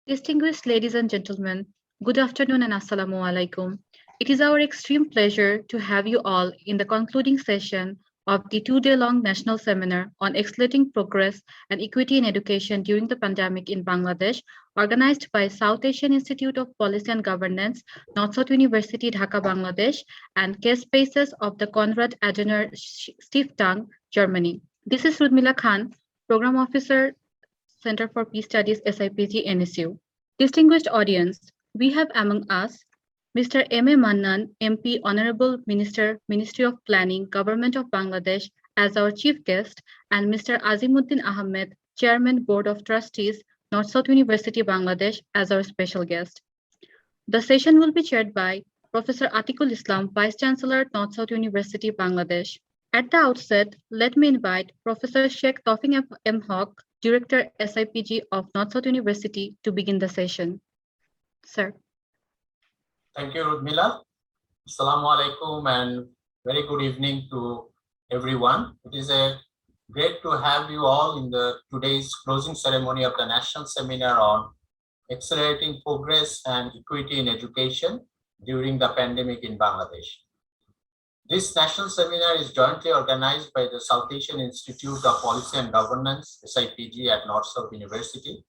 Distinguished ladies and gentlemen, good afternoon and assalamu alaikum. It is our extreme pleasure to have you all in the concluding session of the 2-day long national seminar on accelerating progress and equity in education during the pandemic in Bangladesh, organized by South Asian Institute of Policy and Governance, North South University, Dhaka, Bangladesh, and case spaces of the Konrad Adenauer Stiftung, Germany. This is Rudmila Khan, Program Officer, Center for Peace Studies, SIPG, NSU. Distinguished audience, we have among us Mr. M. A. Mannan, MP, Honorable Minister, Ministry of Planning, Government of Bangladesh, as our chief guest, and Mr. Azimuddin Ahmed, Chairman, Board of Trustees, North South University, Bangladesh, as our special guest. The session will be chaired by Professor Atikul Islam, Vice Chancellor, North South University, Bangladesh. At the outset, let me invite Professor Sheikh Tawfiq M. Haq, Director SIPG of North South University, to begin the session. Sir. Thank you, Rudmila. Assalamu alaikum and very good evening to everyone. It is great to have you all in today's closing ceremony of the National Seminar on Accelerating Progress and Equity in Education during the pandemic in Bangladesh. This national seminar is jointly organized by the South Asian Institute of Policy and Governance, SIPG, at North South University,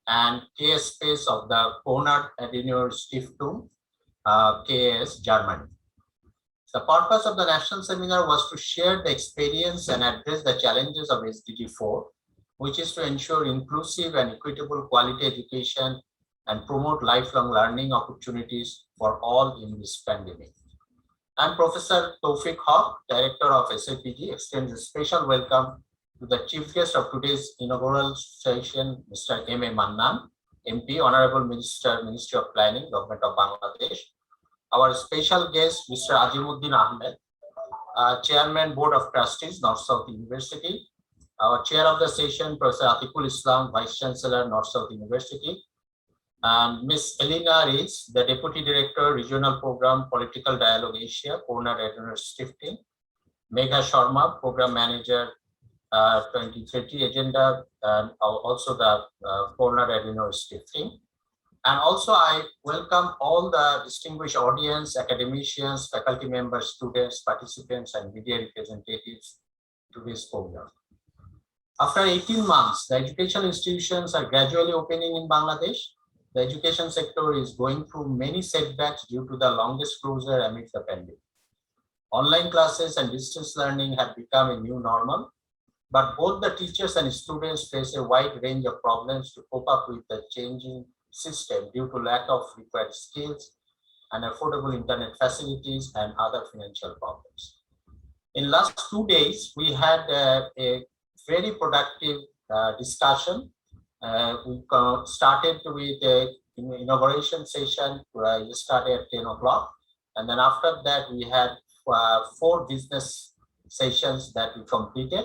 and KS Space of the Konrad Adenauer Stiftung, KAS, Germany. The purpose of the national seminar was to share the experience and address the challenges of SDG 4, which is to ensure inclusive and equitable quality education and promote lifelong learning opportunities for all in this pandemic. I'm Professor Tawfiq Haq, Director of SIPG, extends a special welcome to the chief guest of today's inaugural session, Mr. M. A. Mannan, MP, Honorable Minister, Ministry of Planning, Government of Bangladesh. Our special guest, Mr. Azimuddin Ahmed, Chairman, Board of Trustees, North South University. Our chair of the session, Professor Atikul Islam, Vice Chancellor, North South University. And Ms. Elena Rees, the Deputy Director, Regional Program, Political Dialogue Asia, Konrad Adenauer Stiftung. Megha Sharma, Program Manager, 2030 Agenda, and also the Konrad Adenauer Stiftung. And also I welcome all the distinguished audience, academicians, faculty members, students, participants, and media representatives to this program. After 18 months, the educational institutions are gradually opening in Bangladesh. The education sector is going through many setbacks due to the longest closure amidst the pandemic. Online classes and distance learning have become a new normal, but both the teachers and students face a wide range of problems to cope up with the changing system due to lack of required skills and affordable internet facilities and other financial problems. In last 2 days, we had a very productive discussion. We started with an inauguration session. We started at 10 o'clock. And then after that, we had 4 business sessions that we completed.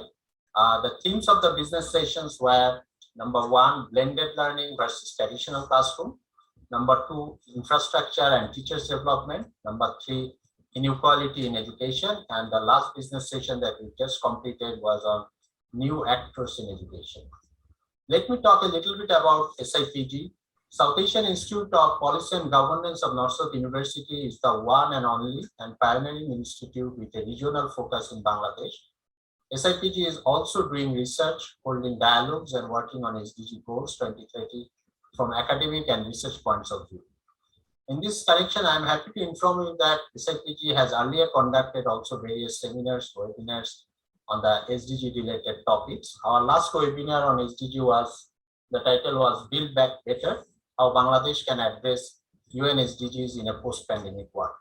The themes of the business sessions were: number 1, blended learning versus traditional classroom. Number 2, infrastructure and teachers development. Number 3, inequality in education. And the last business session that we just completed was on new actors in education. Let me talk a little bit about SIPG. South Asian Institute of Policy and Governance of North South University is the one and only and pioneering institute with a regional focus in Bangladesh. SIPG is also doing research, holding dialogues, and working on SDG goals 2030 from academic and research points of view. In this connection, I am happy to inform you that SIPG has earlier conducted also various seminars, webinars on the SDG related topics. Our last webinar on SDG the title was Build Back Better, how Bangladesh can address UN SDGs in a post-pandemic world.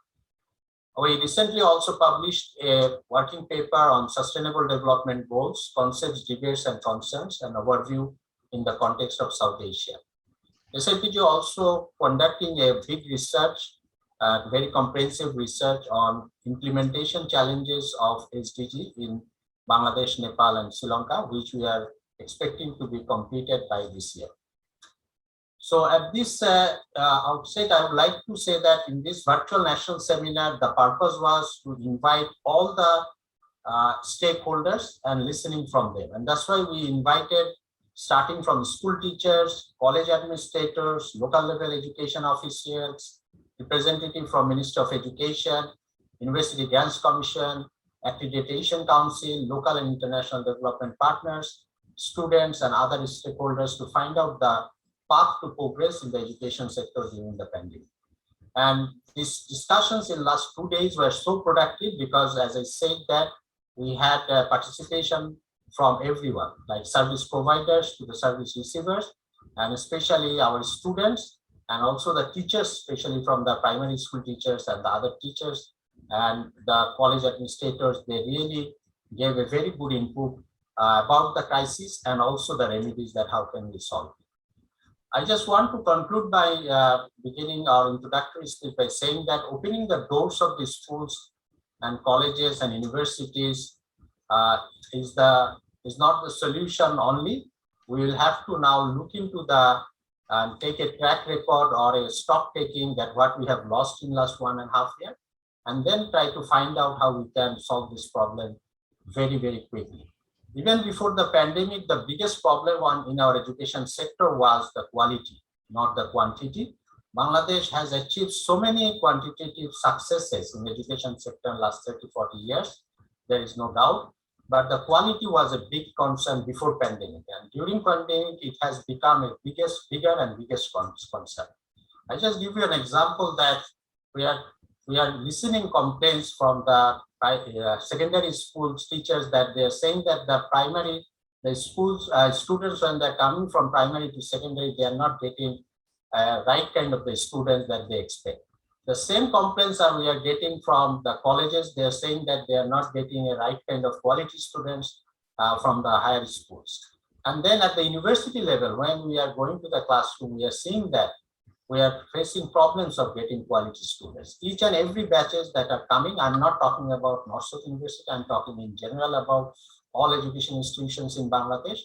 We recently also published a working paper on sustainable development goals, concepts, debates, and concerns, and overview in the context of South Asia. SIPG also conducting a big research, very comprehensive research on implementation challenges of SDG in Bangladesh, Nepal, and Sri Lanka, which we are expecting to be completed by this year. So at this outset, I would like to say that in this virtual national seminar, the purpose was to invite all the stakeholders and listening from them. And that's why we invited starting from school teachers, college administrators, local level education officials, representative from Ministry of Education, University Grants Commission, Accreditation Council, local and international development partners, students and other stakeholders to find out the path to progress in the education sector during the pandemic. And these discussions in last 2 days were so productive because, as I said, that we had participation from everyone, like service providers to the service receivers, and especially our students and also the teachers, especially from the primary school teachers and the other teachers and the college administrators. They really gave a very good input about the crisis and also the remedies that how can we solve it. I just want to conclude by beginning our introductory speech by saying that opening the doors of the schools and colleges and universities is not the solution only. We will have to now look into the take a track record or a stock taking that what we have lost in last 1.5 years, and then try to find out how we can solve this problem very, very quickly. Even before the pandemic, the biggest problem in our education sector was the quality, not the quantity. Bangladesh has achieved so many quantitative successes in the education sector in the last 30-40 years. There is no doubt. But the quality was a big concern before pandemic. And during pandemic, it has become a bigger and biggest concern. I just give you an example that we are listening complaints from the secondary school teachers that they are saying that the schools students, when they're coming from primary to secondary, they are not getting right kind of the students that they expect. The same complaints we are getting from the colleges. They are saying that they are not getting a right kind of quality students from the higher schools. And then at the university level, when we are going to the classroom, we are seeing that we are facing problems of getting quality students. Each and every batches that are coming, I'm not talking about North-South University, I'm talking in general about all education institutions in Bangladesh,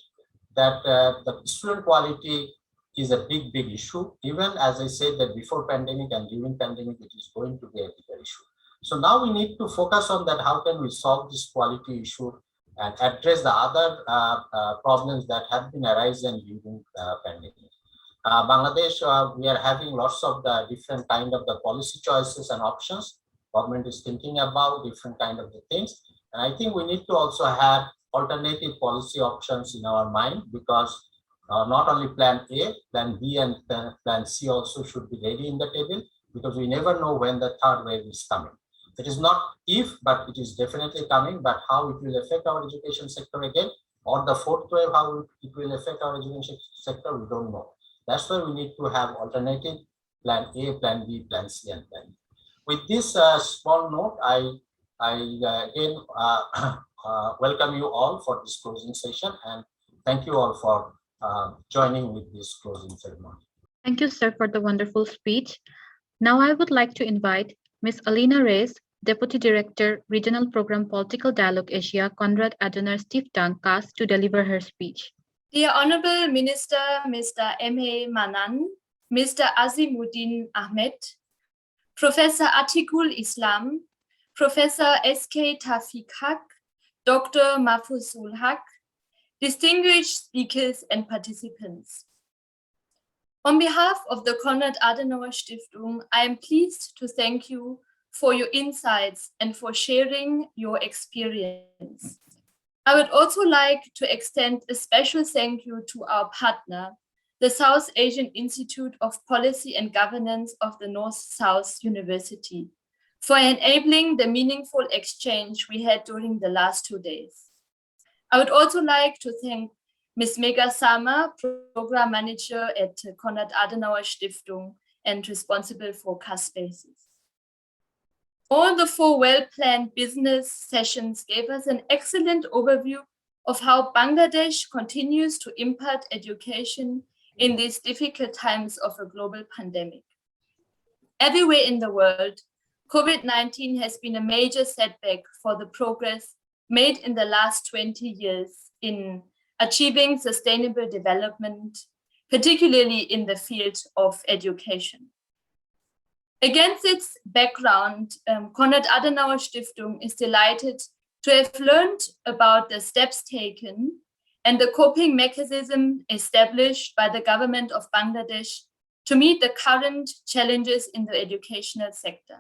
that the student quality is a big issue. Even as I said that before pandemic and during pandemic, it is going to be a bigger issue. So now we need to focus on that. How can we solve this quality issue and address the other problems that have been arising during pandemic? Bangladesh, we are having lots of the different kind of the policy choices and options. Government is thinking about different kind of the things. And I think we need to also have alternative policy options in our mind, because not only plan A, plan B and plan C also should be ready in the table, because we never know when the third wave is coming. It is not if, but it is definitely coming, but how it will affect our education sector again, or the fourth wave, how it will affect our education sector, we don't know. That's why we need to have alternative plan A, plan B, plan C, and plan D. With this small note, I again welcome you all for this closing session, and thank you all for joining with this closing ceremony. Thank you, sir, for the wonderful speech. Now I would like to invite Ms. Alina Reyes, Deputy Director, Regional Program Political Dialogue Asia, Konrad Adenauer Stiftung, CAS, to deliver her speech. Dear Honorable Minister, Mr. M.A. Manan, Mr. Azimuddin Ahmed, Professor Atikul Islam, Professor S.K. Tafik Haq, Dr. Mahfuzul Haq, distinguished speakers and participants. On behalf of the Konrad Adenauer Stiftung, I am pleased to thank you for your insights and for sharing your experience. I would also like to extend a special thank you to our partner, the South Asian Institute of Policy and Governance of the North-South University, for enabling the meaningful exchange we had during the last 2 days. I would also like to thank Ms. Mega Sama, Program Manager at Konrad Adenauer Stiftung and responsible for CAS Spaces. All the 4 well-planned business sessions gave us an excellent overview of how Bangladesh continues to impart education in these difficult times of a global pandemic. Everywhere in the world, COVID-19 has been a major setback for the progress made in the last 20 years in achieving sustainable development, particularly in the field of education. Against its background, Konrad Adenauer Stiftung is delighted to have learned about the steps taken and the coping mechanism established by the government of Bangladesh to meet the current challenges in the educational sector.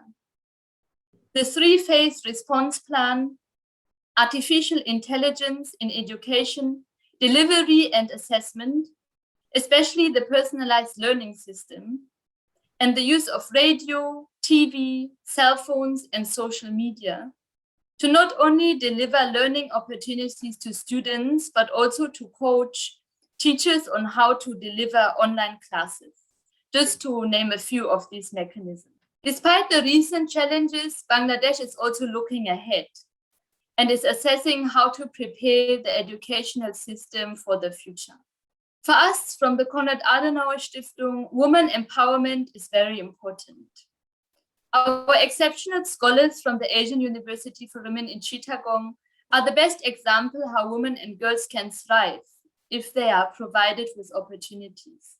The three-phase response plan, artificial intelligence in education, delivery and assessment, especially the personalized learning system, and the use of radio, TV, cell phones, and social media to not only deliver learning opportunities to students, but also to coach teachers on how to deliver online classes, just to name a few of these mechanisms. Despite the recent challenges, Bangladesh is also looking ahead and is assessing how to prepare the educational system for the future. For us, from the Konrad Adenauer Stiftung, women empowerment is very important. Our exceptional scholars from the Asian University for Women in Chittagong are the best example how women and girls can thrive if they are provided with opportunities.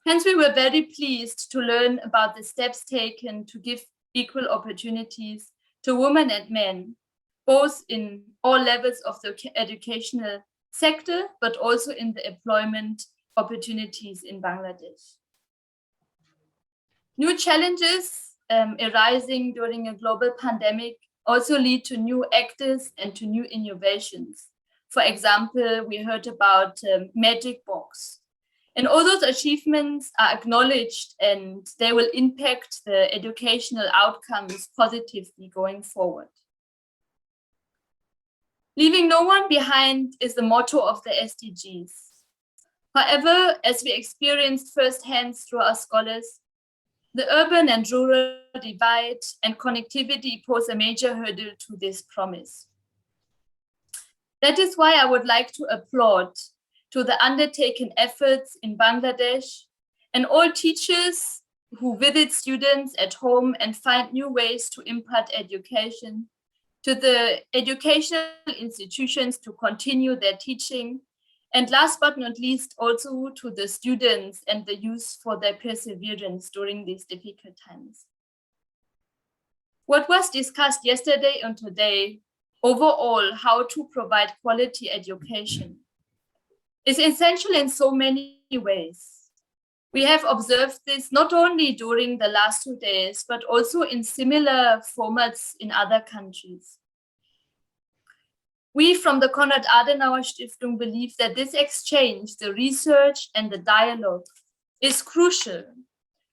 Hence, we were very pleased to learn about the steps taken to give equal opportunities to women and men, both in all levels of the educational sector, but also in the employment opportunities in Bangladesh. New challenges arising during a global pandemic also lead to new actors and to new innovations. For example, we heard about Magic Box. And all those achievements are acknowledged and they will impact the educational outcomes positively going forward. Leaving no one behind is the motto of the SDGs. However, as we experienced firsthand through our scholars, the urban and rural divide and connectivity pose a major hurdle to this promise. That is why I would like to applaud to the undertaken efforts in Bangladesh and all teachers who visit students at home and find new ways to impart education, to the educational institutions to continue their teaching, and last but not least, also to the students and the youth for their perseverance during these difficult times. What was discussed yesterday and today, overall, how to provide quality education, is essential in so many ways. We have observed this not only during the last 2 days, but also in similar formats in other countries. We from the Konrad Adenauer Stiftung believe that this exchange, the research and the dialogue, is crucial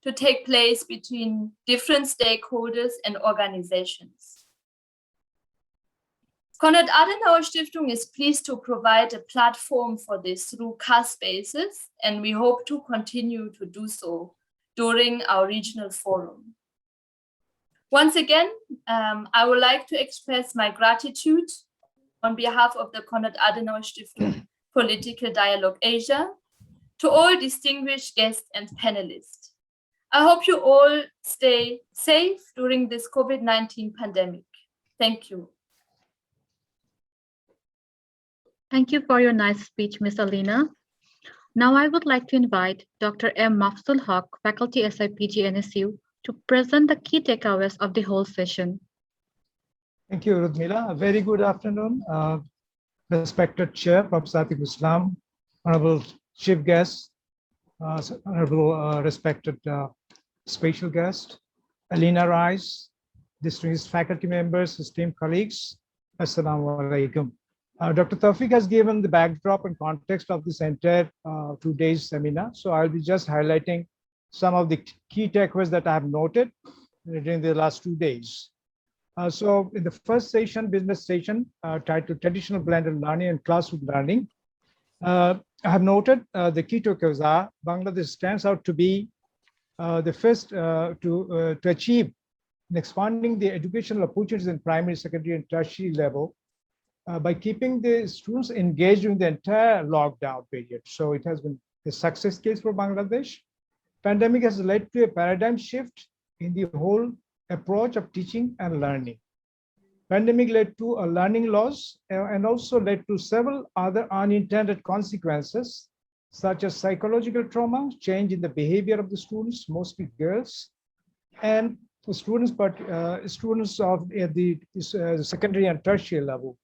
to take place between different stakeholders and organizations. Konrad Adenauer Stiftung is pleased to provide a platform for this through CAS spaces, and we hope to continue to do so during our regional forum. Once again, I would like to express my gratitude on behalf of the Konrad Adenauer Stiftung Political Dialogue Asia to all distinguished guests and panelists. I hope you all stay safe during this COVID-19 pandemic. Thank you. Thank you for your nice speech, Ms. Alina. Now I would like to invite Dr. M. Mafsul Haq, Faculty SIPG NSU, to present the key takeaways of the whole session. Thank you, Rudmila. A very good afternoon, respected Chair, Professor Atikul Islam, Honorable Chief Guest, Honorable respected special guest, Alina Rice, distinguished faculty members, esteemed colleagues, Assalamu alaikum. Dr. Tawfiq has given the backdrop and context of this entire 2 days seminar. So I'll be just highlighting some of the key takeaways that I have noted during the last 2 days. So in the first session, business session, titled Traditional Blended Learning and Classroom Learning, I have noted the key takeaways are Bangladesh stands out to be the first to achieve in expanding the educational opportunities in primary, secondary, and tertiary level by keeping the students engaged during the entire lockdown period. So it has been a success case for Bangladesh. Pandemic has led to a paradigm shift in the whole approach of teaching and learning. Pandemic led to a learning loss and also led to several other unintended consequences, such as psychological trauma, change in the behavior of the students, mostly girls, and students, but students of the secondary and tertiary level.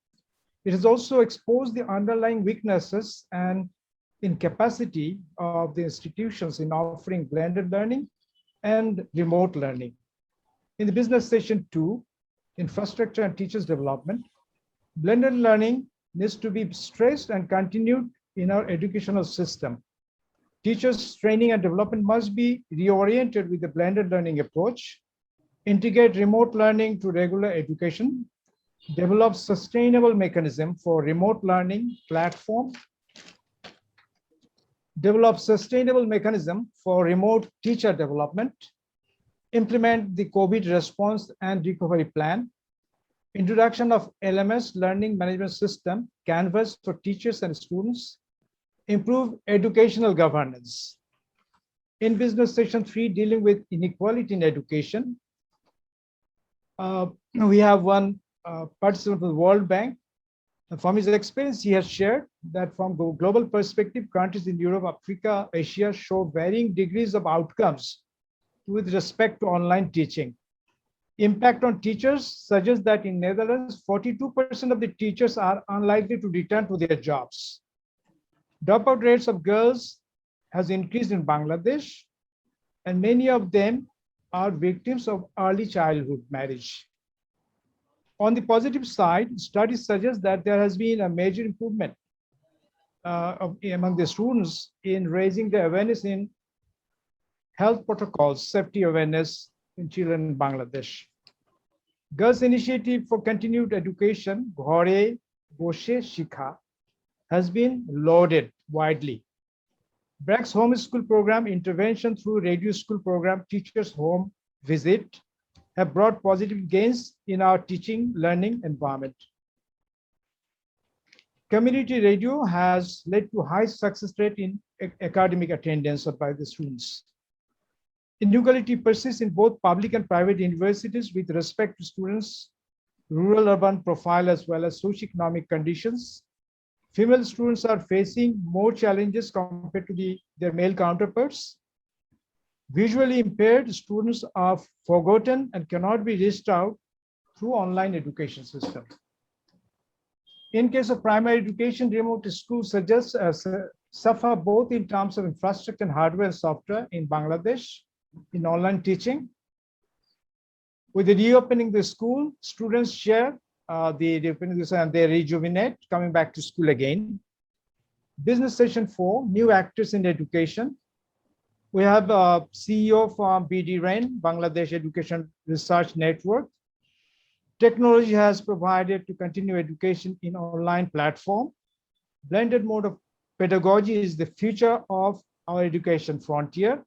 It has also exposed the underlying weaknesses and incapacity of the institutions in offering blended learning and remote learning. In the business session 2, infrastructure and teachers development, blended learning needs to be stressed and continued in our educational system. Teachers' training and development must be reoriented with the blended learning approach, integrate remote learning to regular education, develop sustainable mechanism for remote learning platform, develop sustainable mechanism for remote teacher development, implement the COVID response and recovery plan, introduction of LMS learning management system, Canvas for teachers and students, improve educational governance. In business session 3, dealing with inequality in education, we have one participant from the World Bank. And from his experience, he has shared that from global perspective, countries in Europe, Africa, Asia show varying degrees of outcomes with respect to online teaching. Impact on teachers suggests that in Netherlands, 42% of the teachers are unlikely to return to their jobs. Dropout rates of girls has increased in Bangladesh, and many of them are victims of early childhood marriage. On the positive side, studies suggest that there has been a major improvement among the students in raising the awareness in health protocols, safety awareness in children in Bangladesh. Girls' Initiative for Continued Education, Ghore Boshe Shikha, has been lauded widely. BRAC's home school program, intervention through radio school program, teachers' home visit, have brought positive gains in our teaching learning environment. Community radio has led to high success rate in academic attendance by the students. Inequality persists in both public and private universities with respect to students' rural-urban profile as well as socioeconomic conditions. Female students are facing more challenges compared to their male counterparts. Visually impaired students are forgotten and cannot be reached out through online education system. In case of primary education, remote schools suffer both in terms of infrastructure and hardware and software in Bangladesh in online teaching. With the reopening the school, students share the reopening and they rejuvenate, coming back to school again. Business session 4, new actors in education. We have a CEO from BD-RAIN, Bangladesh Education Research Network. Technology has provided to continue education in online platform. Blended mode of pedagogy is the future of our education frontier.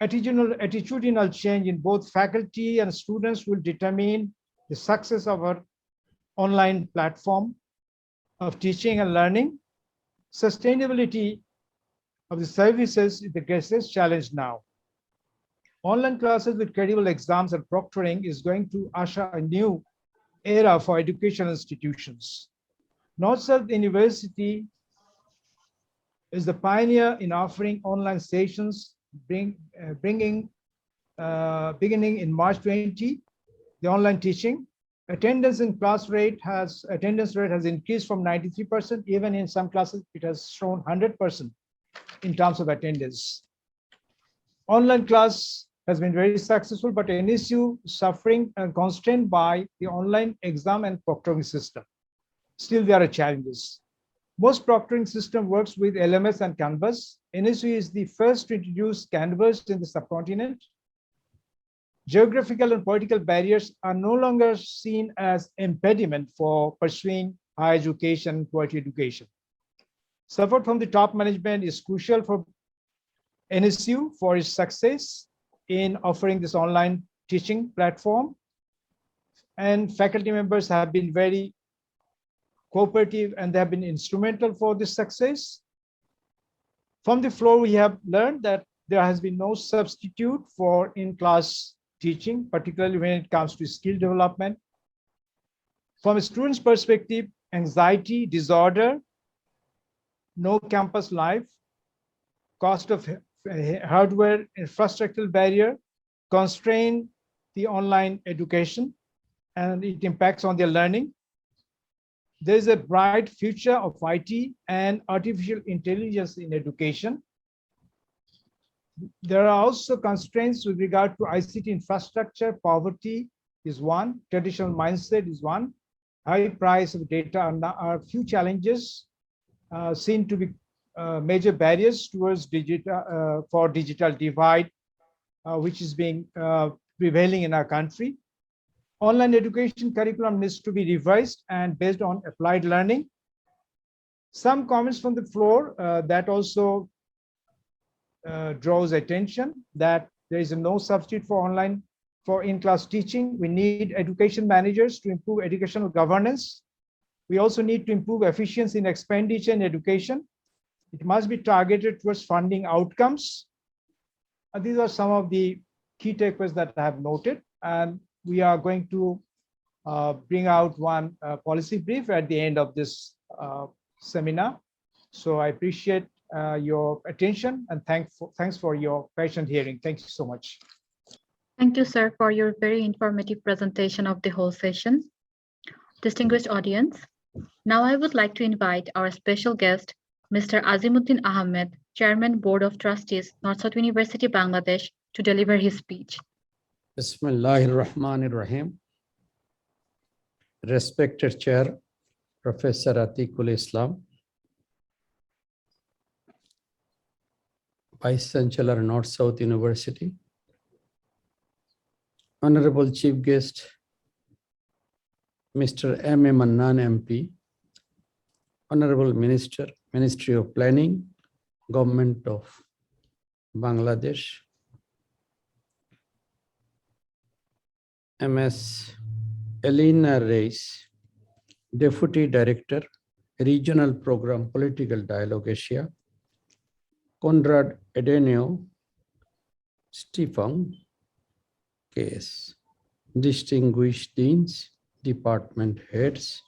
Attitudinal change in both faculty and students will determine the success of our online platform of teaching and learning. Sustainability of the services is the greatest challenge now. Online classes with credible exams and proctoring is going to usher a new era for educational institutions. North-South University is the pioneer in offering online sessions, beginning in March 20, the online teaching. Attendance rate has increased from 93%, even in some classes it has shown 100% in terms of attendance. Online class has been very successful, but NSU suffering and constrained by the online exam and proctoring system. Still, there are challenges. Most proctoring system works with LMS and Canvas. NSU is the first to introduce Canvas in the subcontinent. Geographical and political barriers are no longer seen as impediment for pursuing higher education and quality education. Support from the top management is crucial for NSU for its success in offering this online teaching platform. And faculty members have been very cooperative and they have been instrumental for this success. From the floor, we have learned that there has been no substitute for in-class teaching, particularly when it comes to skill development. From a student's perspective, anxiety disorder, no campus life, cost of hardware, infrastructural barrier, constrain the online education, and it impacts on their learning. There is a bright future of IT and artificial intelligence in education. There are also constraints with regard to ICT infrastructure. Poverty is one, traditional mindset is one, high price of data are few challenges seen to be major barriers towards digital divide, which is being prevailing in our country. Online education curriculum needs to be revised and based on applied learning. Some comments from the floor that also draws attention that there is no substitute for in-class teaching. We need education managers to improve educational governance. We also need to improve efficiency in expenditure in education. It must be targeted towards funding outcomes. These are some of the key takeaways that I have noted, and we are going to bring out one policy brief at the end of this seminar. So I appreciate your attention and thanks for your patient hearing. Thank you so much. Thank you, sir, for your very informative presentation of the whole session. Distinguished audience, now I would like to invite our special guest, Mr. Azimuddin Ahmed, Chairman, Board of Trustees, North-South University, Bangladesh, to deliver his speech. Bismillahirrahmanirrahim. Respected Chair, Professor Atiqul Islam, Vice Chancellor, North-South University, Honorable Chief Guest, Mr. M.A. Mannan MP, Honorable Minister, Ministry of Planning, Government of Bangladesh, Ms. Elena Reis, Deputy Director, Regional Program Political Dialogue Asia, Konrad Adenauer, Stefan KS, distinguished deans, department heads,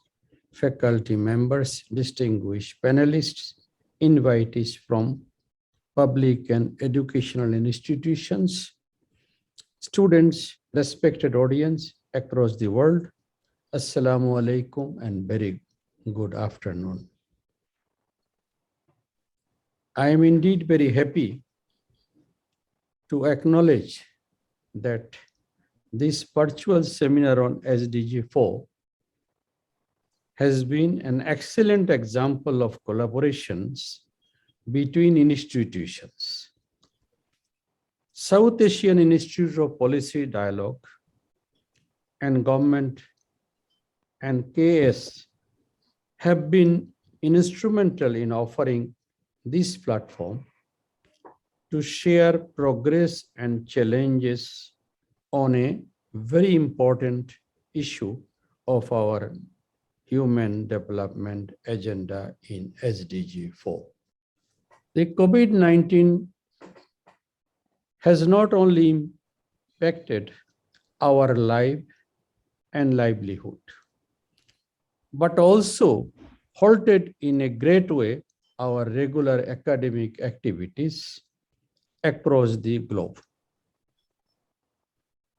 faculty members, distinguished panelists, invitees from public and educational institutions, students, respected audience across the world, Assalamu alaikum and very good afternoon. I am indeed very happy to acknowledge that this virtual seminar on SDG 4 has been an excellent example of collaborations between institutions. South Asian Institute of Policy Dialogue and government and KS have been instrumental in offering this platform to share progress and challenges on a very important issue of our human development agenda in SDG 4. The COVID-19 has not only impacted our life and livelihood, but also halted in a great way our regular academic activities across the globe.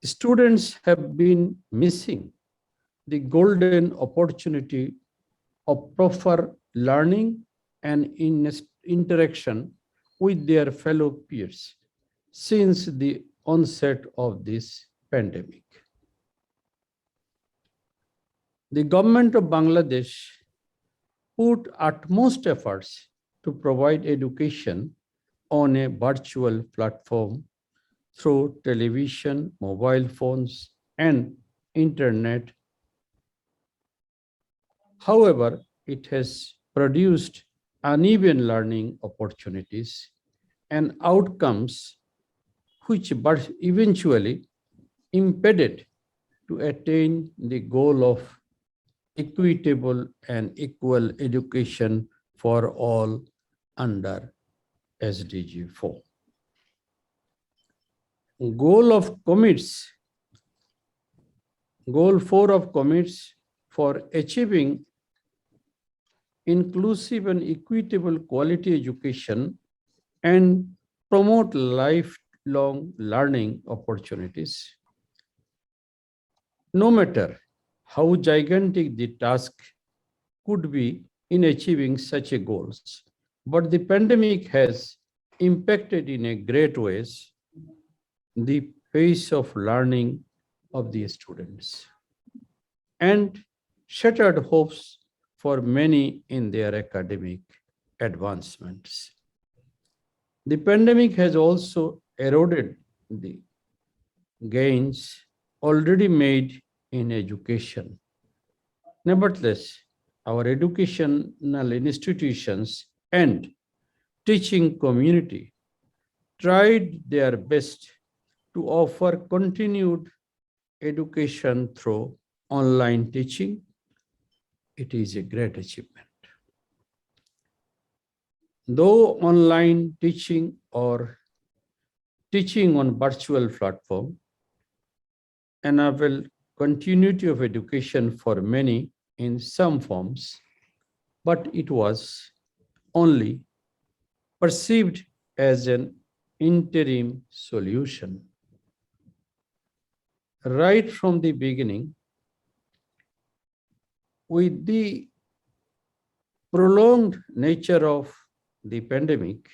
Students have been missing the golden opportunity of proper learning and interaction with their fellow peers since the onset of this pandemic. The government of Bangladesh put utmost efforts to provide education on a virtual platform through television, mobile phones, and internet. However, it has produced uneven learning opportunities and outcomes which eventually impeded to attain the goal of equitable and equal education for all under SDG 4. Goal 4 of commits for achieving inclusive and equitable quality education and promote lifelong learning opportunities. No matter how gigantic the task could be in achieving such a goals. But the pandemic has impacted in a great ways the pace of learning of the students and shattered hopes for many in their academic advancements. The pandemic has also eroded the gains already made in education. Nevertheless, our educational institutions and teaching community tried their best to offer continued education through online teaching. It is a great achievement. Though online teaching or teaching on virtual platform enable continuity of education for many in some forms, but it was only perceived as an interim solution. Right from the beginning, with the prolonged nature of the pandemic,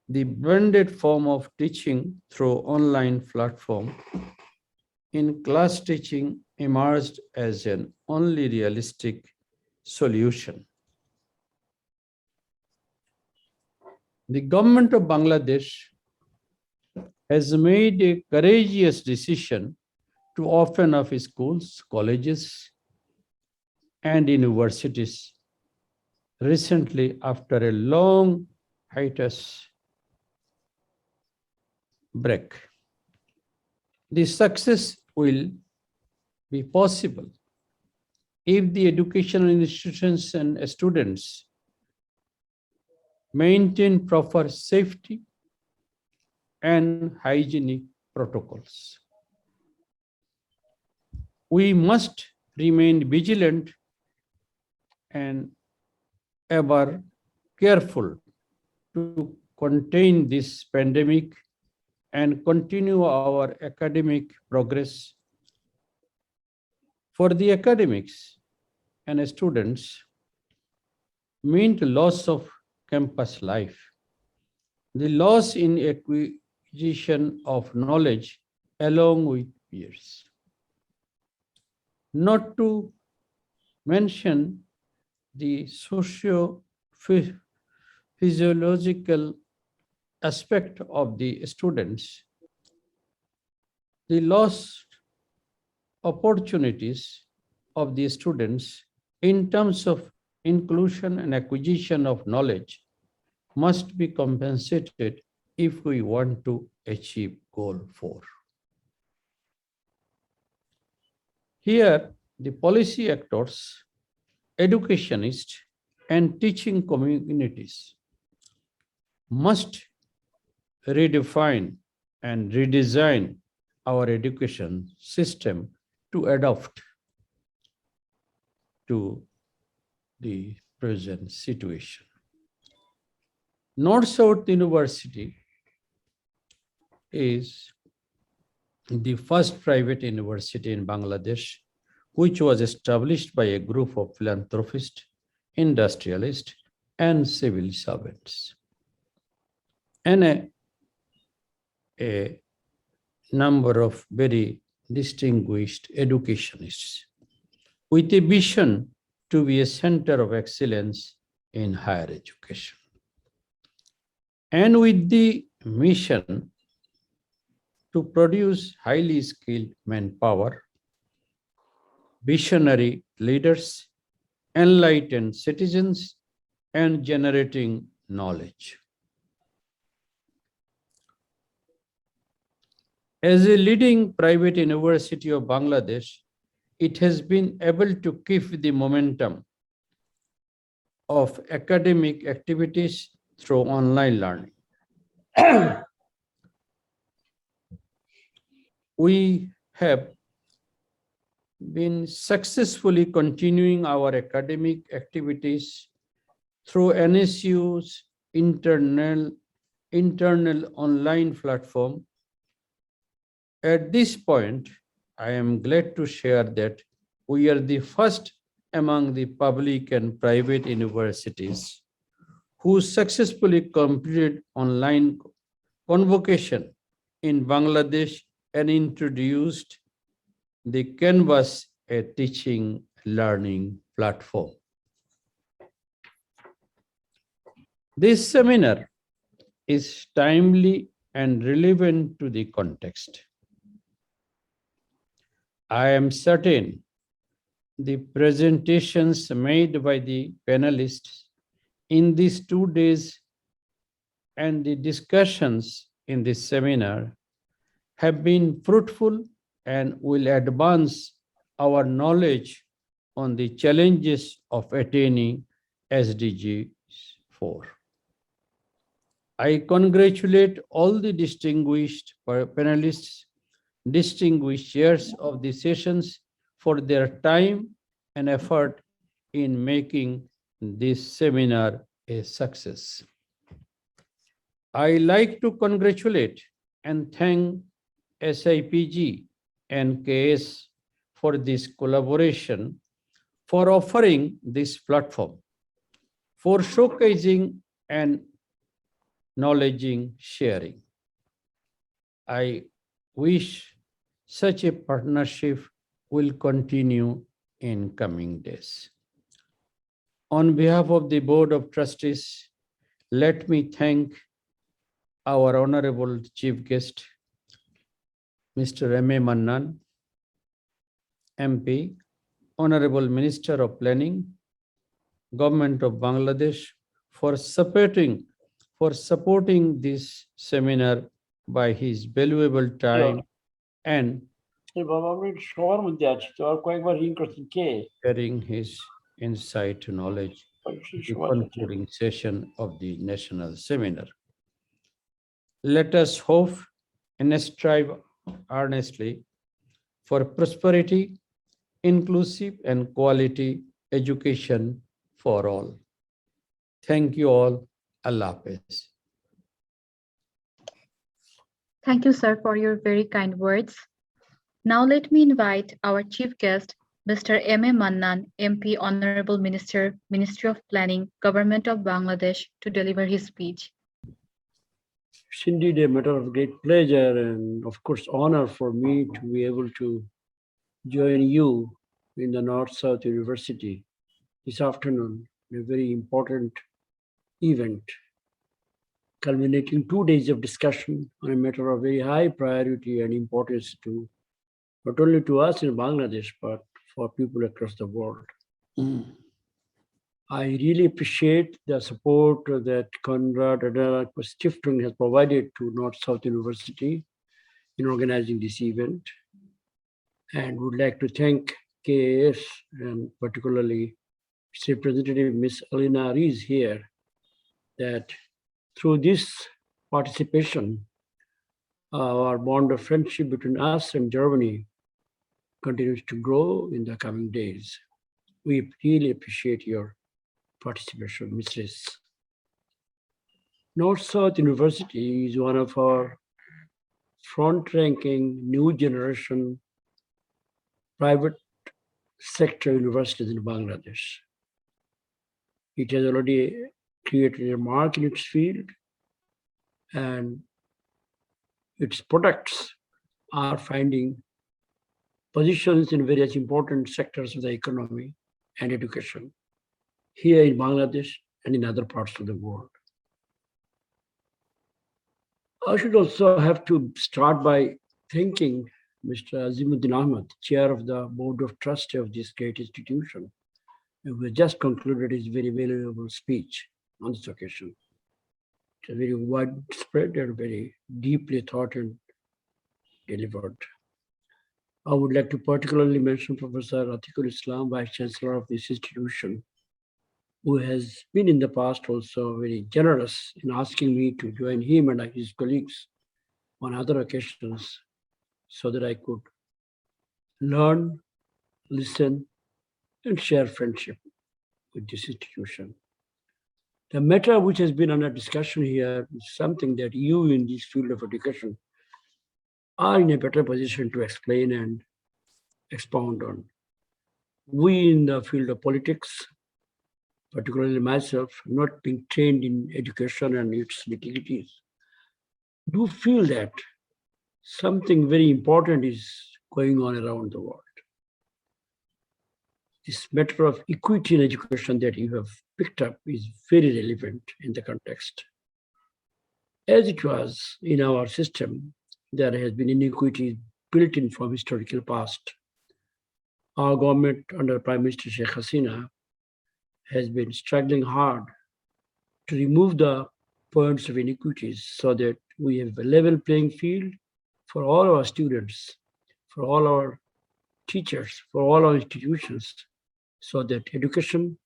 the blended form of teaching through online platform in class teaching emerged as an only realistic solution. The government of Bangladesh has made a courageous decision to open up schools, colleges, and universities recently after a long hiatus break. The success will be possible if the educational institutions and students maintain proper safety and hygienic protocols. We must remain vigilant and ever careful to contain this pandemic and continue our academic progress. For the academics and students, meant loss of campus life, the loss in acquisition of knowledge along with peers. Not to mention the socio-physiological aspect of the students, the lost opportunities of the students in terms of inclusion and acquisition of knowledge must be compensated if we want to achieve goal 4. Here, the policy actors, educationists, and teaching communities must redefine and redesign our education system to adapt to the present situation. North-South University is the first private university in Bangladesh, which was established by a group of philanthropists, industrialists, and civil servants, and a number of very distinguished educationists with a vision to be a center of excellence in higher education. And with the mission to produce highly skilled manpower, visionary leaders, enlightened citizens, and generating knowledge. As a leading private university of Bangladesh, it has been able to keep the momentum of academic activities through online learning. We have been successfully continuing our academic activities through NSU's internal online platform. At this point, I am glad to share that we are the first among the public and private universities who successfully completed online convocation in Bangladesh and introduced the Canvas, a teaching learning platform. This seminar is timely and relevant to the context. I am certain the presentations made by the panelists in these 2 days and the discussions in this seminar have been fruitful and will advance our knowledge on the challenges of attaining SDG 4. I congratulate all the distinguished panelists, distinguished chairs of the sessions for their time and effort in making this seminar a success. I like to congratulate and thank SIPG and KS for this collaboration, for offering this platform, for showcasing and knowledge sharing. I wish such a partnership will continue in coming days. On behalf of the Board of Trustees, let me thank our Honorable Chief Guest, Mr. M.A. Mannan, MP, Honorable Minister of Planning, Government of Bangladesh, for supporting this seminar by his valuable time and sharing his insight and knowledge in the concluding session of the national seminar. Let us hope and strive earnestly for prosperity, inclusive and quality education for all. Thank you all. Allah Hafiz. Thank you, sir, for your very kind words. Now let me invite our chief guest, Mr. M.A. Mannan, MP, Honorable Minister, Ministry of Planning, Government of Bangladesh, to deliver his speech. It's indeed a matter of great pleasure and, of course, honor for me to be able to join you in the North-South University this afternoon, a very important event, culminating 2 days of discussion on a matter of very high priority and importance to not only to us in Bangladesh, but for people across the world. I really appreciate the support that Konrad Adenauer Stiftung has provided to North-South University in organizing this event, and would like to thank KAS and particularly its representative, Ms. Alina Rees here, that through this participation, our bond of friendship between us and Germany continues to grow in the coming days. We really appreciate your participation, Ms. Rees. North-South University is one of our front-ranking new generation private sector universities in Bangladesh. It has already created a mark in its field, and its products are finding positions in various important sectors of the economy and education here in Bangladesh and in other parts of the world. I should also have to start by thanking Mr. Azimuddin Ahmed, Chair of the Board of Trustees of this great institution, who has just concluded his very valuable speech on this occasion. It's a very widespread and very deeply thought and delivered. I would like to particularly mention Professor Untitled Islam, Vice Chancellor of this institution, who has been in the past also very generous in asking me to join him and his colleagues on other occasions so that I could learn, listen, and share friendship with this institution. The matter which has been under discussion here is something that you in this field of education are in a better position to explain and expound on. We in the field of politics, particularly myself, not being trained in education and its nitty-gritties, do feel that something very important is going on around the world. This matter of equity in education that you have picked up is very relevant in the context. As it was in our system, there has been inequity built in from historical past. Our government under Prime Minister Sheikh Hasina has been struggling hard to remove the points of inequities so that we have a level playing field for all our students, for all our teachers, for all our institutions, so that education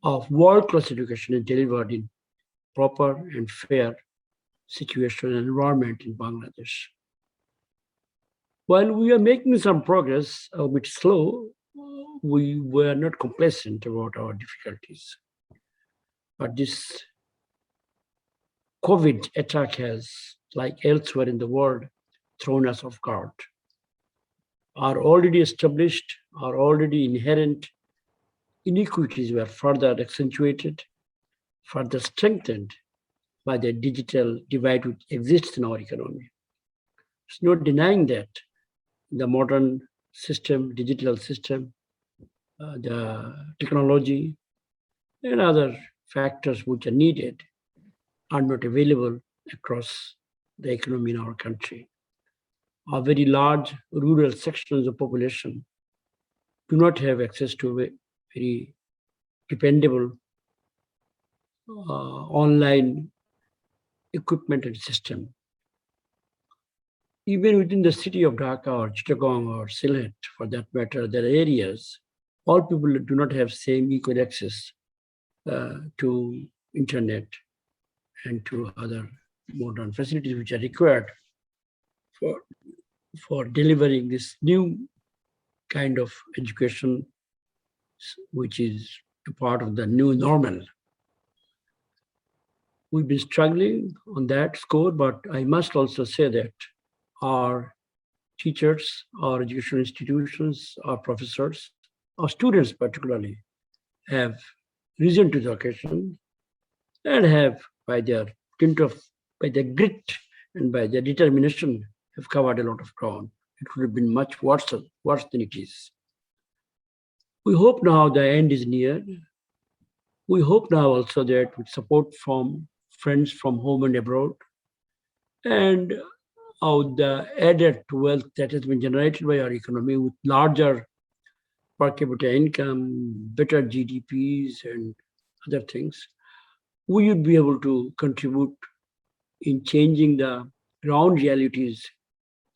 of world-class education is delivered in proper and fair situation and environment in Bangladesh. While we are making some progress, a bit slow, we were not complacent about our difficulties. But this COVID attack has, like elsewhere in the world, thrown us off guard. Our already established, our already inherent inequities were further accentuated, further strengthened by the digital divide which exists in our economy. There's no denying that the modern system, digital system, the technology, and other factors which are needed are not available across the economy in our country. Our very large rural sections of population do not have access to a very dependable online equipment and system. Even within the city of Dhaka or Chittagong or Sylhet, for that matter, there are areas, all people do not have same equal access to internet and to other modern facilities which are required for delivering this new kind of education, which is a part of the new normal. We've been struggling on that score, but I must also say that our teachers, our educational institutions, our professors, our students particularly, have risen to the occasion and have, by their grit and by their determination, have covered a lot of ground. It would have been much worse than it is. We hope now the end is near. We hope now also that with support from friends from home and abroad, and the added wealth that has been generated by our economy with larger per capita income, better GDPs and other things, we would be able to contribute in changing the ground realities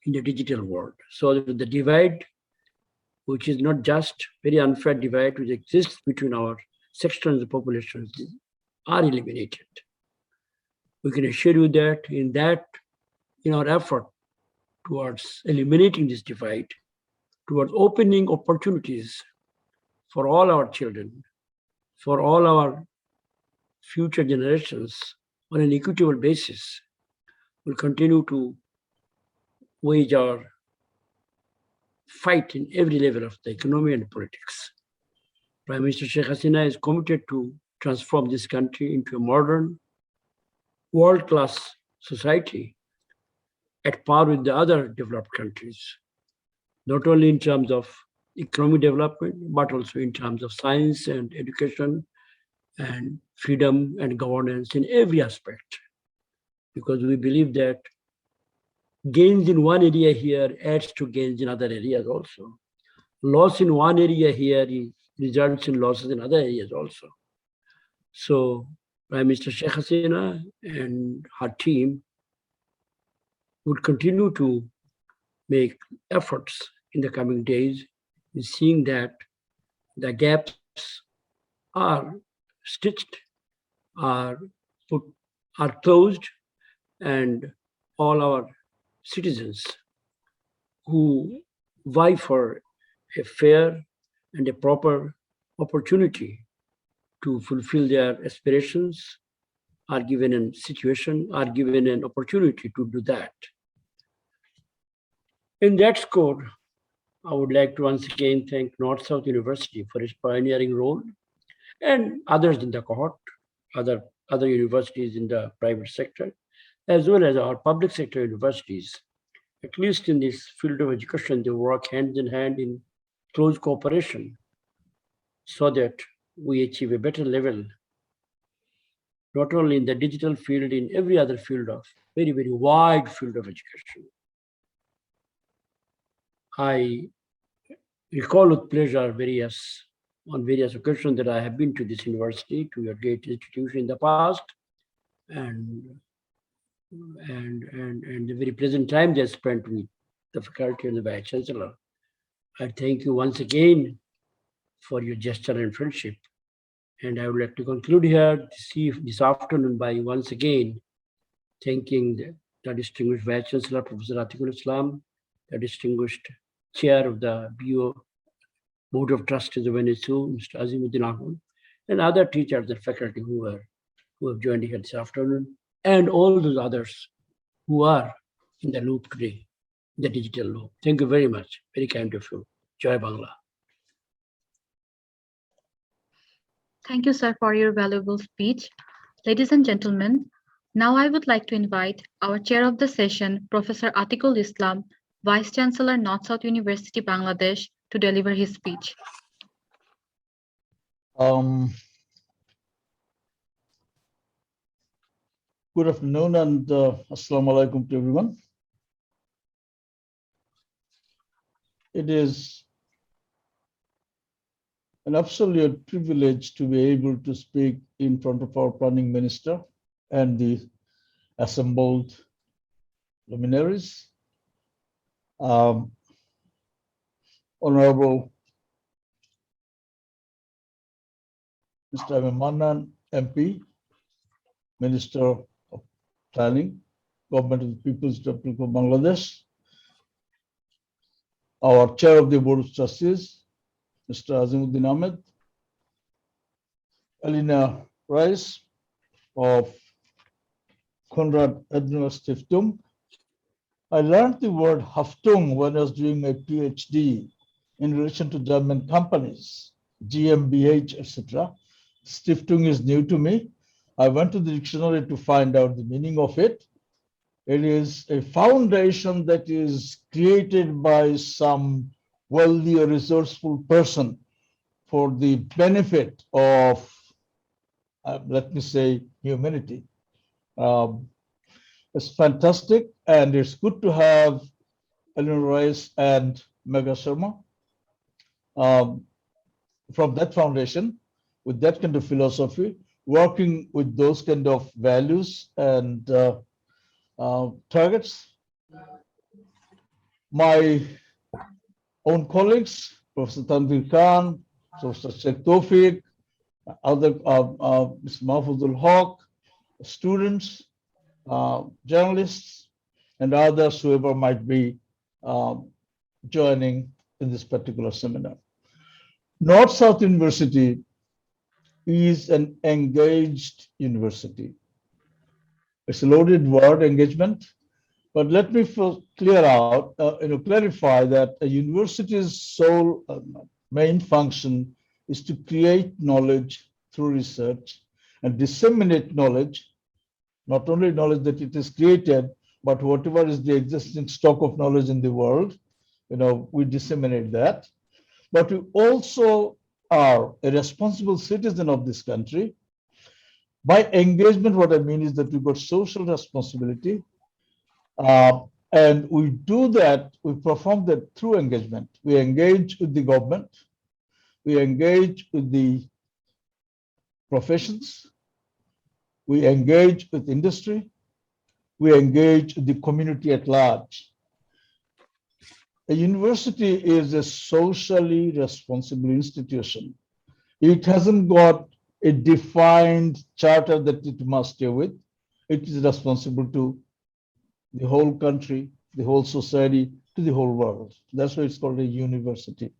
in the digital world, so that the divide, which is not just very unfair divide which exists between our sections of populations, are eliminated. We can assure you that in our effort towards eliminating this divide, towards opening opportunities for all our children, for all our future generations on an equitable basis, we'll continue to wage our fight in every level of the economy and politics. Prime Minister Sheikh Hasina is committed to transform this country into a modern, world-class society at par with the other developed countries, not only in terms of economic development, but also in terms of science and education and freedom and governance in every aspect. Because we believe that gains in one area here adds to gains in other areas also. Loss in one area here results in losses in other areas also. So Prime Minister Sheikh Hasina and her team would continue to make efforts in the coming days in seeing that the gaps are stitched, are closed, and all our citizens who vie for a fair and a proper opportunity to fulfill their aspirations are given an opportunity to do that. In that score, I would like to once again thank North-South University for its pioneering role and others in the cohort, other universities in the private sector, as well as our public sector universities. At least in this field of education, they work hand in hand in close cooperation so that we achieve a better level, not only in the digital field, in every other field of very, very wide field of education. I recall with pleasure on various occasions that I have been to this university, to your great institution in the past, and the very pleasant time they spent with the faculty and the vice chancellor. I thank you once again for your gesture and friendship. And I would like to conclude here this afternoon by once again thanking the distinguished vice chancellor, Professor Atikul Islam, the distinguished chair of the BO Board of Trustees of NSU, Mr. Azimuddin Ahmed, and other teachers and faculty who have joined here this afternoon, and all those others who are in the loop today, the digital loop. Thank you very much. Very kind of you. Jai Bangla. Thank you, sir, for your valuable speech. Ladies and gentlemen, now I would like to invite our chair of the session, Professor Atikul Islam, Vice Chancellor, North-South University, Bangladesh, to deliver his speech. Good afternoon and assalamu alaikum to everyone. It is an absolute privilege to be able to speak in front of our Planning Minister and the assembled luminaries. Honorable Mr. Manan, MP, Minister of Planning, Government of the People's Republic of Bangladesh, our Chair of the Board of Trustees, Mr. Azimuddin Ahmed, Alina Rice of Konrad Adenauer Stiftung. I learned the word Haftung when I was doing my PhD in relation to German companies, GmbH, etc. Stiftung is new to me. I went to the dictionary to find out the meaning of it. It is a foundation that is created by some wealthy or resourceful person for the benefit of, let me say, humanity. It's fantastic, and it's good to have Eleanor Rice and Megha Sharma from that foundation with that kind of philosophy, working with those kind of values and targets. My own colleagues, Professor Tanvir Khan, Professor Sheikh Tawfiq, other Mr. Mahfuzul Haq, students, journalists, and others, whoever might be joining in this particular seminar. North-South University is an engaged university. It's a loaded word, engagement, but let me clarify that a university's sole main function is to create knowledge through research and disseminate knowledge, not only knowledge that it is created, but whatever is the existing stock of knowledge in the world, we disseminate that. But we also are a responsible citizen of this country. By engagement, what I mean is that we've got social responsibility, and we do that, we perform that through engagement. We engage with the government, we engage with the professions, we engage with industry, we engage with the community at large. A university is a socially responsible institution. It hasn't got a defined charter that it must deal with. It is responsible to the whole country, the whole society, to the whole world. That's why it's called a university.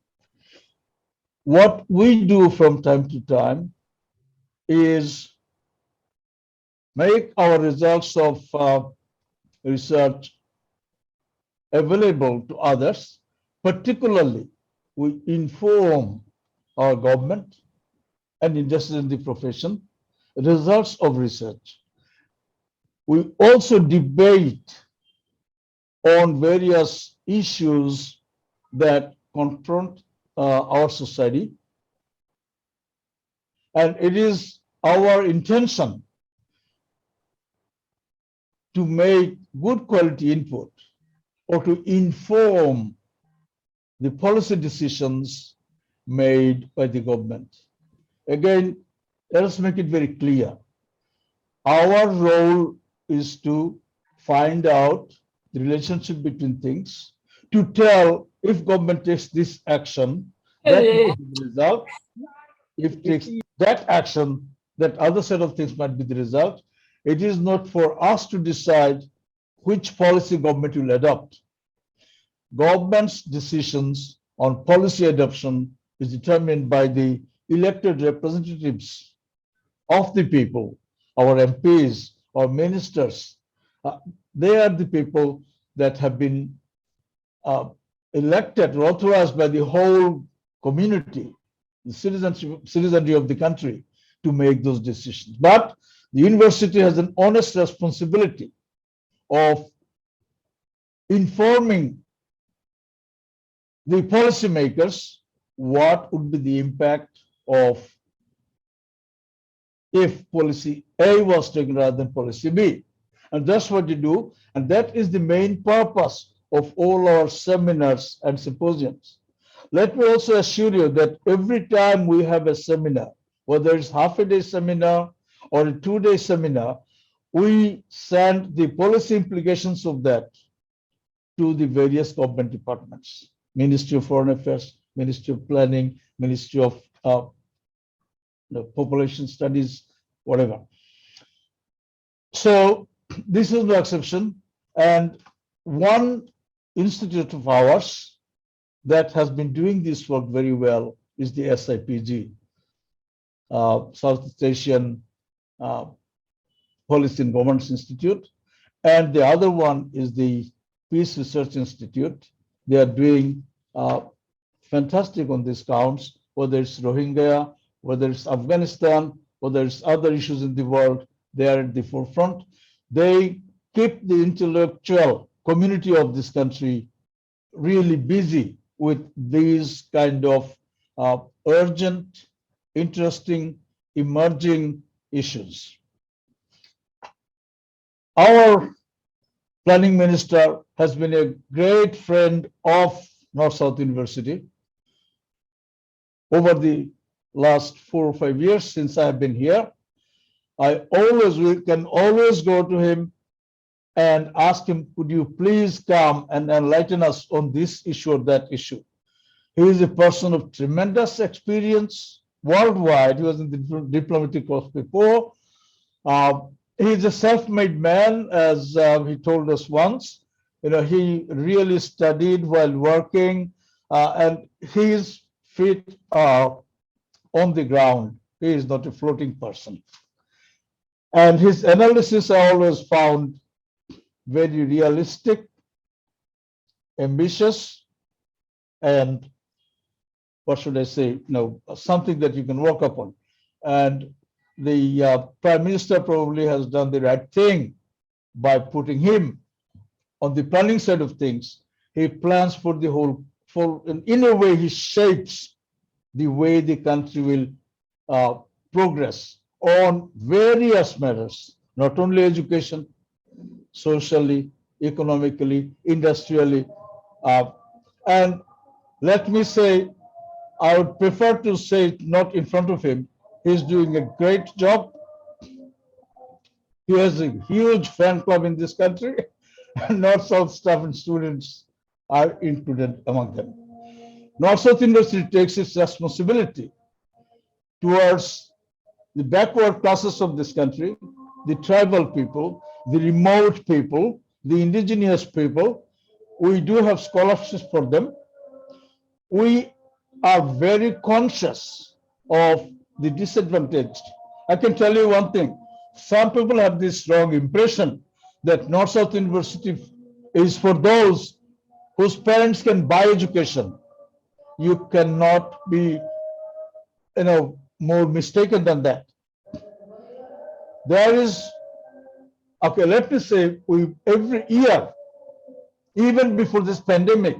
What we do from time to time is make our results of research available to others, particularly we inform our government and industry in the profession results of research. We also debate on various issues that confront our society. And it is our intention to make good quality input or to inform the policy decisions made by the government. Again, let us make it very clear. Our role is to find out the relationship between things, to tell if government takes this action, that will be the result. If it takes that action, that other set of things might be the result. It is not for us to decide which policy government will adopt. Government's decisions on policy adoption is determined by the elected representatives of the people, our MPs, our ministers. They are the people that have been elected or authorized by the whole community, the citizenry of the country, to make those decisions. But the university has an honest responsibility of informing the policymakers what would be the impact of if policy A was taken rather than policy B. And that's what you do. And that is the main purpose of all our seminars and symposiums. Let me also assure you that every time we have a seminar, whether it's half a day seminar or a 2-day seminar, we send the policy implications of that to the various government departments, Ministry of Foreign Affairs, Ministry of Planning, Ministry of Population Studies, whatever. So this is no exception. And one institute of ours that has been doing this work very well is the SIPG, Southeast Asian Policy and Governance Institute. And the other one is the Peace Research Institute. They are doing fantastic on these counts, whether it's Rohingya, whether it's Afghanistan, whether it's other issues in the world, they are at the forefront. They keep the intellectual community of this country really busy with these kind of urgent, interesting, emerging issues. Our planning minister has been a great friend of North-South University over the last 4 or 5 years since I have been here. I can always go to him and ask him, could you please come and enlighten us on this issue or that issue? He is a person of tremendous experience worldwide. He was in the diplomatic corps before. He's a self-made man, as he told us once. You know, he really studied while working, and his feet are on the ground. He is not a floating person. And his analysis I always found very realistic, ambitious, and what should I say, something that you can work upon. And the Prime Minister probably has done the right thing by putting him on the planning side of things. He plans for the whole, in a way, he shapes the way the country will progress on various matters, not only education, socially, economically, industrially. And let me say, I would prefer to say it not in front of him. He's doing a great job. He has a huge fan club in this country, and North-South staff and students are included among them. North-South University takes its responsibility towards the backward classes of this country, the tribal people, the remote people, the indigenous people. We do have scholarships for them. We are very conscious of the disadvantaged. I can tell you one thing. Some people have this wrong impression that North-South University is for those whose parents can buy education. You cannot be, more mistaken than that. There is, okay, let me say, every year, even before this pandemic,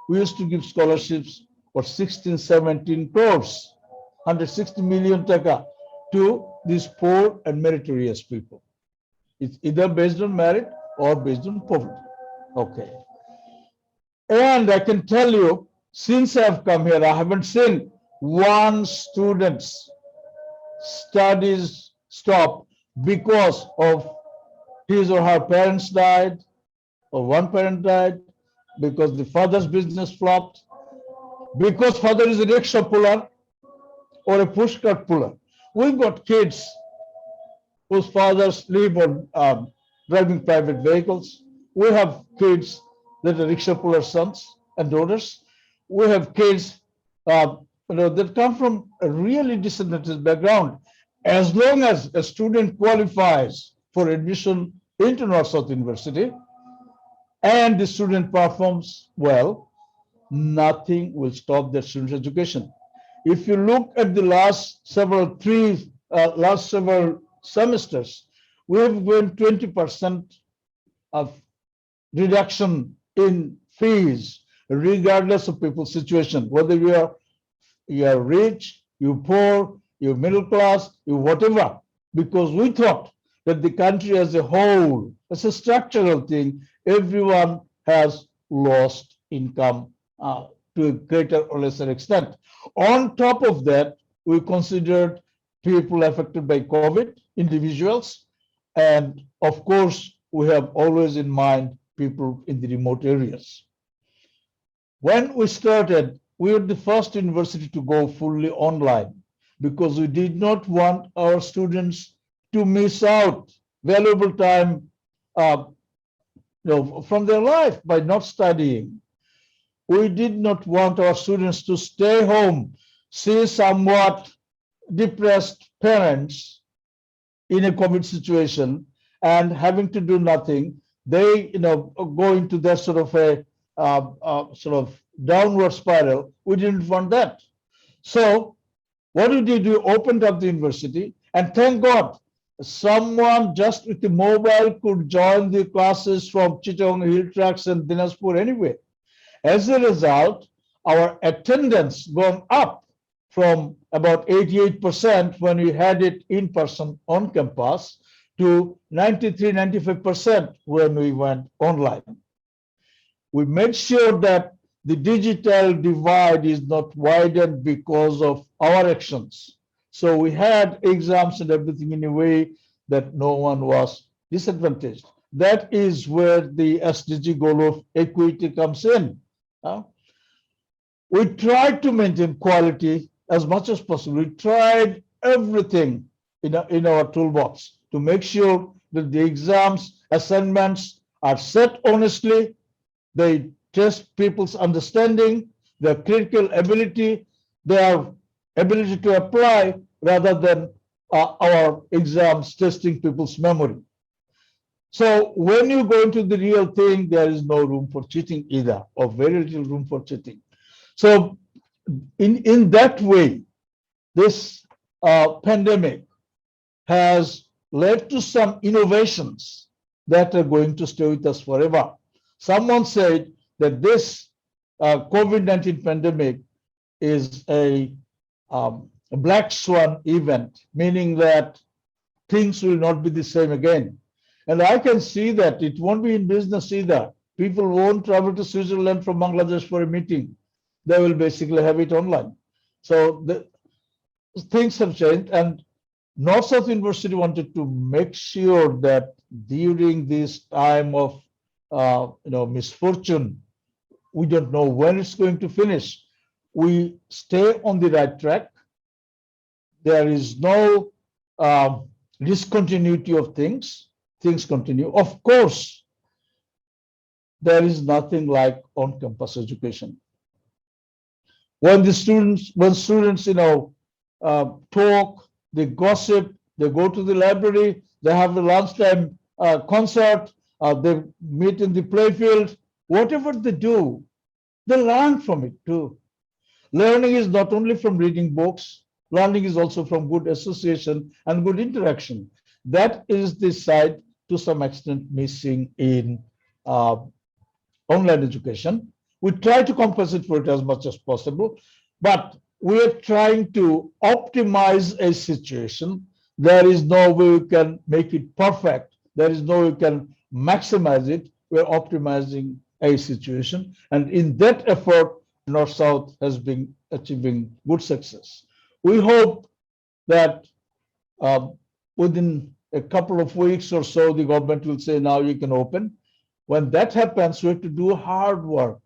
we used to give scholarships for 16, 17 crores, 160 million taka to these poor and meritorious people. It's either based on merit or based on poverty. Okay. And I can tell you, since I've come here, I haven't seen one student's studies stop because of his or her parents died, or one parent died, because the father's business flopped, because father is a rickshaw puller or a pushcart puller. We've got kids whose fathers live on driving private vehicles. We have kids that are rickshaw puller sons and daughters. We have kids that come from a really disadvantaged background. As long as a student qualifies for admission into North-South University and the student performs well, nothing will stop that student's education. If you look at the last several semesters, we have given 20% of reduction in fees, regardless of people's situation, whether you are rich, you poor, you middle class, you whatever, because we thought that the country as a whole, it's a structural thing, everyone has lost income to a greater or lesser extent. On top of that, we considered people affected by COVID, individuals, and of course, we have always in mind people in the remote areas. When we started, we were the first university to go fully online because we did not want our students to miss out valuable time from their life by not studying. We did not want our students to stay home, see somewhat depressed parents in a COVID situation and having to do nothing. They, go into that sort of a downward spiral. We didn't want that. So what we did, we opened up the university, and thank God, someone just with the mobile could join the classes from Chittagong, Hill Tracts, and Dinajpur anyway. As a result, our attendance gone up from about 88% when we had it in person on campus to 93, 95% when we went online. We made sure that the digital divide is not widened because of our actions. So we had exams and everything in a way that no one was disadvantaged. That is where the SDG goal of equity comes in. We tried to maintain quality as much as possible. We tried everything in our toolbox to make sure that the exams, assignments are set honestly. They test people's understanding, their critical ability, their ability to apply, rather than our exams testing people's memory. So when you go into the real thing, there is no room for cheating either, or very little room for cheating. So in that way, this pandemic has led to some innovations that are going to stay with us forever. Someone said that this COVID-19 pandemic is a black swan event, meaning that things will not be the same again. And I can see that it won't be in business either. People won't travel to Switzerland from Bangladesh for a meeting. They will basically have it online. So things have changed, and North-South University wanted to make sure that during this time of misfortune, we don't know when it's going to finish, we stay on the right track. There is no discontinuity of things. Things continue. Of course, there is nothing like on-campus education. When students, talk, they gossip, they go to the library, they have a lunchtime concert, they meet in the playfield, whatever they do, they learn from it too. Learning is not only from reading books, learning is also from good association and good interaction. That is the side to some extent missing in uh, online education. We try to compensate for it as much as possible, but we are trying to optimize a situation. There is no way we can make it perfect. There is no way we can maximize it. We're optimizing a situation. And in that effort, North-South has been achieving good success. We hope that within a couple of weeks or so, the government will say, now you can open. When that happens, we have to do hard work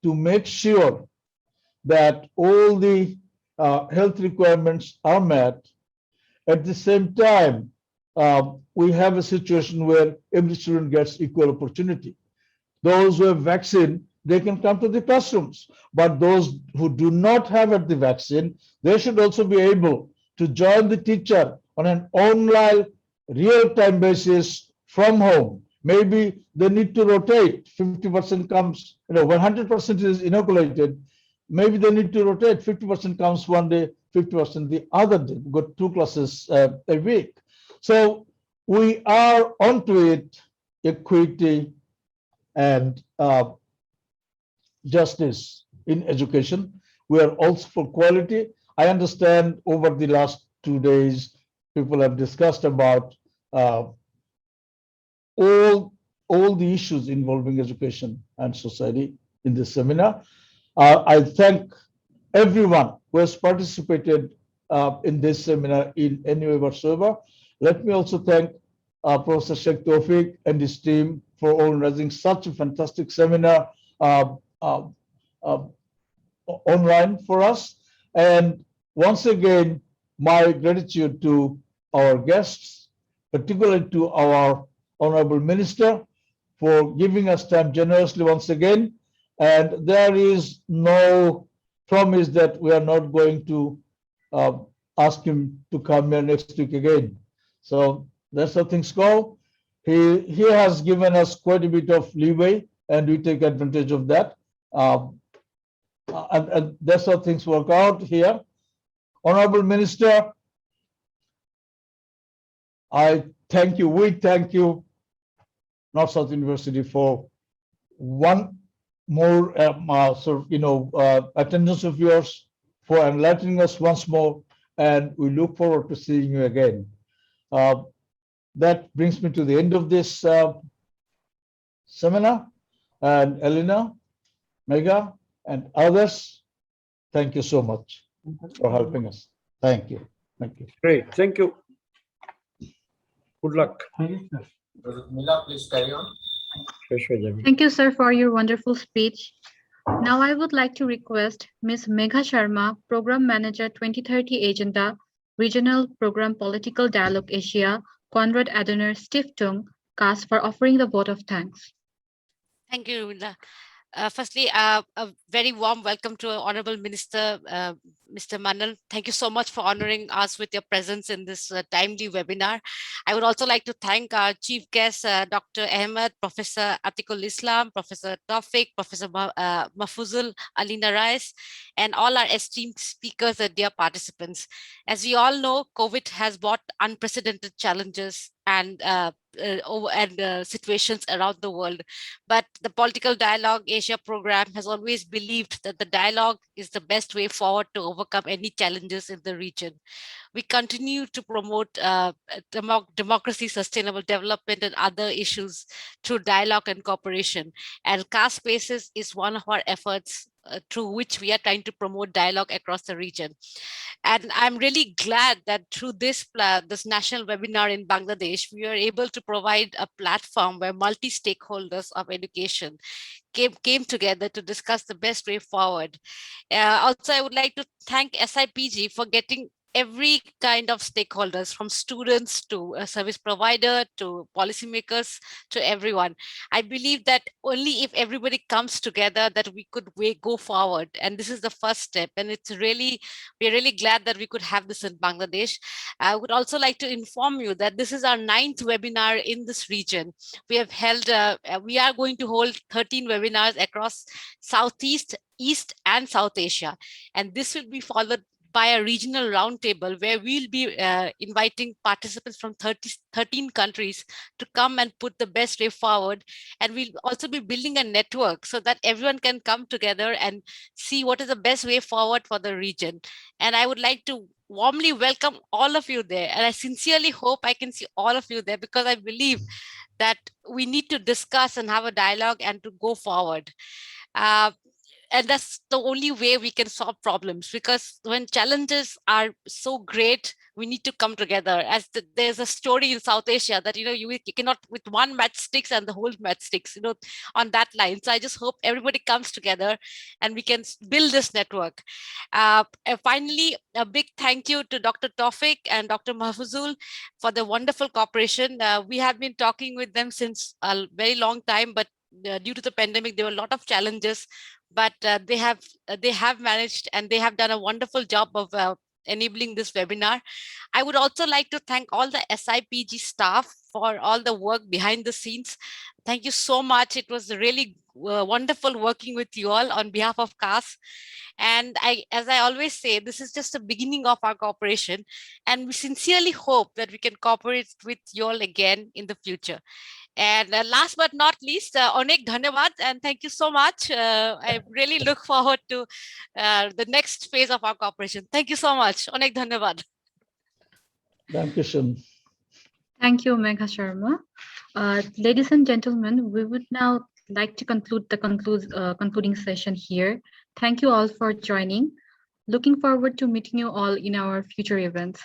to make sure that all the health requirements are met. At the same time, we have a situation where every student gets equal opportunity. Those who have vaccine, they can come to the classrooms, but those who do not have the vaccine, they should also be able to join the teacher on an online real-time basis from home. Maybe they need to rotate. 50% comes, 100% is inoculated. Maybe they need to rotate. 50% comes one day, 50% the other day. We've got 2 classes a week. So we are onto it, equity and justice in education. We are also for quality. I understand over the last 2 days, people have discussed about all the issues involving education and society in this seminar. I thank everyone who has participated in this seminar in any way whatsoever. Let me also thank Professor Sheikh Tawfiq and his team for organizing such a fantastic seminar online for us. And once again, my gratitude to our guests, particularly to our Honorable Minister for giving us time generously once again. And there is no promise that we are not going to ask him to come here next week again. So that's how things go. He has given us quite a bit of leeway, and we take advantage of that. And that's how things work out here. Honorable Minister, I thank you. We thank you, North-South University, for one more attendance of yours, for enlightening us once more, and we look forward to seeing you again. That brings me to the end of this seminar. And Elena, Mega, and others, thank you so much for helping us. Thank you. Thank you. Great. Thank you. Good luck. Mila, please carry on. Thank you, sir, for your wonderful speech. Now I would like to request Ms. Megha Sharma, Program Manager 2030 Agenda, Regional Program Political Dialogue Asia, Konrad Adenauer Stiftung, CAS, for offering the vote of thanks. Thank you, Rumila. Firstly, a very warm welcome to Honorable Minister, Mr. Manan. Thank you so much for honoring us with your presence in this timely webinar. I would also like to thank our chief guests, Dr. Ahmed, Professor Atikul Islam, Professor Tawfiq, Professor Mahfuzul Alina Rais, and all our esteemed speakers and dear participants. As we all know, COVID has brought unprecedented challenges and situations around the world. But the Political Dialogue Asia program has always believed that the dialogue is the best way forward to overcome any challenges in the region. We continue to promote democracy, sustainable development, and other issues through dialogue and cooperation. And CAS Spaces is one of our efforts through which we are trying to promote dialogue across the region. And I'm really glad that through this national webinar in Bangladesh, we are able to provide a platform where multi-stakeholders of education came together to discuss the best way forward. Also, I would like to thank SIPG for getting every kind of stakeholders, from students to a service provider to policymakers to everyone. I believe that only if everybody comes together that we could go forward. And this is the first step. And we're really glad that we could have this in Bangladesh. I would also like to inform you that this is our 9th webinar in this region. We are going to hold 13 webinars across Southeast, East, and South Asia. And this will be followed by a regional roundtable where we'll be inviting participants from 13 countries to come and put the best way forward. And we'll also be building a network so that everyone can come together and see what is the best way forward for the region. And I would like to warmly welcome all of you there. And I sincerely hope I can see all of you there, because I believe that we need to discuss and have a dialogue and to go forward. And that's the only way we can solve problems, because when challenges are so great, we need to come together. There's a story in South Asia that, you cannot with one matchsticks and the whole matchsticks, on that line. So I just hope everybody comes together and we can build this network. And finally, a big thank you to Dr. Tawfiq and Dr. Mahfuzul for the wonderful cooperation. We have been talking with them since a very long time, but due to the pandemic, there were a lot of challenges, but they have managed, and they have done a wonderful job of enabling this webinar. I would also like to thank all the SIPG staff for all the work behind the scenes. Thank you so much. It was really wonderful working with you all on behalf of CAS. And as I always say, this is just the beginning of our cooperation, and we sincerely hope that we can cooperate with you all again in the future. And last but not least, Onek Dhanyavad, and thank you so much. I really look forward to the next phase of our cooperation. Thank you so much. Onek Dhanyavad. Dankeschön. Thank you, Megha Sharma. Ladies and gentlemen, we would now like to conclude the concluding session here. Thank you all for joining. Looking forward to meeting you all in our future events.